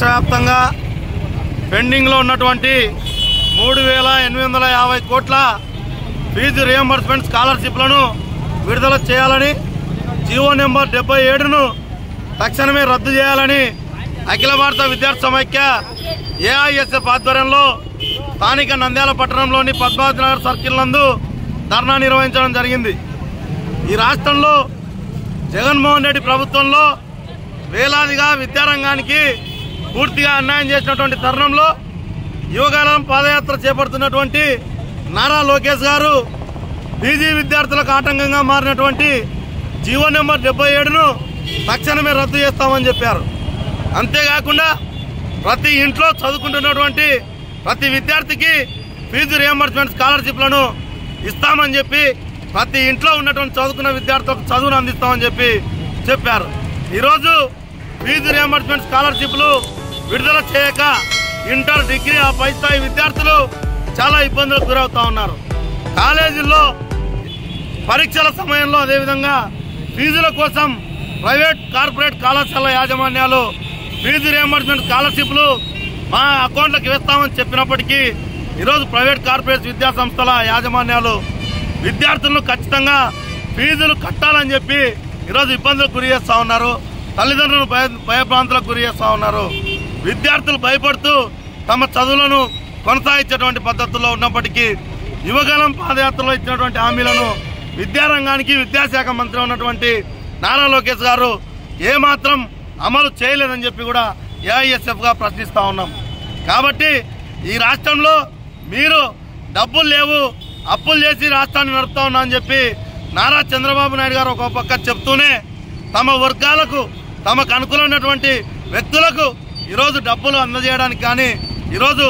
రాష్ట్ర వ్యాప్తంగా పెండింగ్లో ఉన్నటువంటి 3,850 కోట్ల ఫీజు రియంబర్స్మెంట్ స్కాలర్షిప్లను విడుదల చేయాలని, జీవో నెంబర్ 77ను తక్షణమే రద్దు చేయాలని అఖిల భారత విద్యార్థి సమైక్య ఏఐఎస్ఎఫ్ ఆధ్వర్యంలో స్థానిక నంద్యాల పట్టణంలోని పద్మావతినగర్ సర్కిల్ నందు ధర్నా నిర్వహించడం జరిగింది. ఈ రాష్ట్రంలో జగన్మోహన్ రెడ్డి ప్రభుత్వంలో వేలాదిగా విద్యారంగానికి పూర్తిగా అన్యాయం చేసినటువంటి తరుణంలో యువగలం పాదయాత్ర చేపడుతున్నటువంటి నారా లోకేష్ గారు పీజీ విద్యార్థులకు ఆటంకంగా మారినటువంటి జీవో నెంబర్ 77ను తక్షణమే రద్దు చేస్తామని చెప్పారు. అంతేకాకుండా ప్రతి ఇంట్లో చదువుకుంటున్నటువంటి ప్రతి విద్యార్థికి ఫీజు రియంబర్స్మెంట్ స్కాలర్షిప్లను ఇస్తామని చెప్పి, ప్రతి ఇంట్లో ఉన్నటువంటి చదువుకున్న విద్యార్థులకు చదువును అందిస్తామని చెప్పారు. ఈరోజు ఫీజు రియంబర్స్మెంట్ స్కాలర్షిప్లు విడుదల చేయక ఇంటర్, డిగ్రీ, ఆ పై స్థాయి విద్యార్థులు చాలా ఇబ్బందులకు గురవుతా ఉన్నారు. కాలేజీల్లో పరీక్షల సమయంలో అదేవిధంగా ఫీజుల కోసం ప్రైవేట్, కార్పొరేట్ కళాశాల యాజమాన్యాలు ఫీజు రియంబర్స్మెంట్ స్కాలర్షిప్లు మా అకౌంట్లకు వేస్తామని చెప్పినప్పటికీ ఈరోజు ప్రైవేట్, కార్పొరేట్ విద్యా సంస్థల యాజమాన్యాలు విద్యార్థులను ఖచ్చితంగా ఫీజులు కట్టాలని చెప్పి ఈరోజు ఇబ్బందులకు గురి చేస్తూ ఉన్నారు. తల్లిదండ్రులను భయభ్రాంతులకు గురి చేస్తూ ఉన్నారు. విద్యార్థులు భయపడుతూ తమ చదువులను కొనసాగించేటువంటి పద్ధతుల్లో ఉన్నప్పటికీ యువగలం పాదయాత్రలో ఇచ్చినటువంటి హామీలను విద్యారంగానికి విద్యాశాఖ మంత్రి ఉన్నటువంటి నారా లోకేష్ గారు ఏమాత్రం అమలు చేయలేదని చెప్పి కూడా ఏఐఎస్ఎఫ్గా ప్రశ్నిస్తూ ఉన్నాం. కాబట్టి ఈ రాష్ట్రంలో మీరు డబ్బులు లేవు, అప్పులు చేసి రాష్ట్రాన్ని నడుపుతా ఉన్నా అని చెప్పి నారా చంద్రబాబు నాయుడు గారు ఒక పక్క చెప్తూనే తమ వర్గాలకు, తమకు అనుకూలమైనటువంటి వ్యక్తులకు ఈరోజు డబ్బులు అందజేయడానికి కానీ, ఈరోజు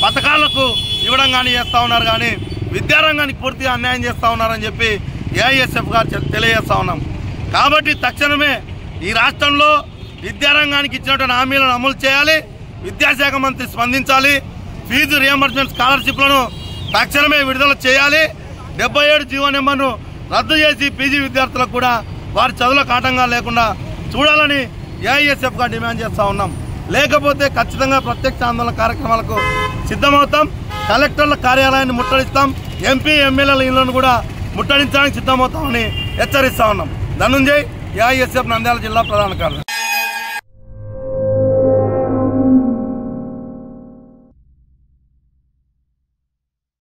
పథకాలకు ఇవ్వడం కానీ చేస్తూ ఉన్నారు. కానీ విద్యారంగానికి పూర్తిగా అన్యాయం చేస్తూ ఉన్నారని చెప్పి ఏఐఎస్ఎఫ్గా తెలియజేస్తూ ఉన్నాం. కాబట్టి తక్షణమే ఈ రాష్ట్రంలో విద్యారంగానికి ఇచ్చినటువంటి హామీలను అమలు చేయాలి. విద్యాశాఖ మంత్రి స్పందించాలి. ఫీజు రియంబర్స్మెంట్ స్కాలర్షిప్లను తక్షణమే విడుదల చేయాలి. 77 జీవో నెంబర్ను రద్దు చేసి పీజీ విద్యార్థులకు కూడా వారి చదువులకు ఆటంగా లేకుండా చూడాలని ఏఐఎస్ఎఫ్గా డిమాండ్ చేస్తూ ఉన్నాం. లేకపోతే ఖచ్చితంగా ప్రత్యక్ష ఆందోళన కార్యక్రమాలకు సిద్ధమవుతాం. కలెక్టర్ల కార్యాలయాన్ని ముట్టడిస్తాం. ఎంపీ, ఎమ్మెల్యేల ఇళ్లను కూడా ముట్టడించడానికి సిద్ధమవుతామని హెచ్చరిస్తా ఉన్నాం. ధనుంజయ్, ఏఐఎస్ఎఫ్ నంద్యాల జిల్లా ప్రధాన కార్యదర్శి.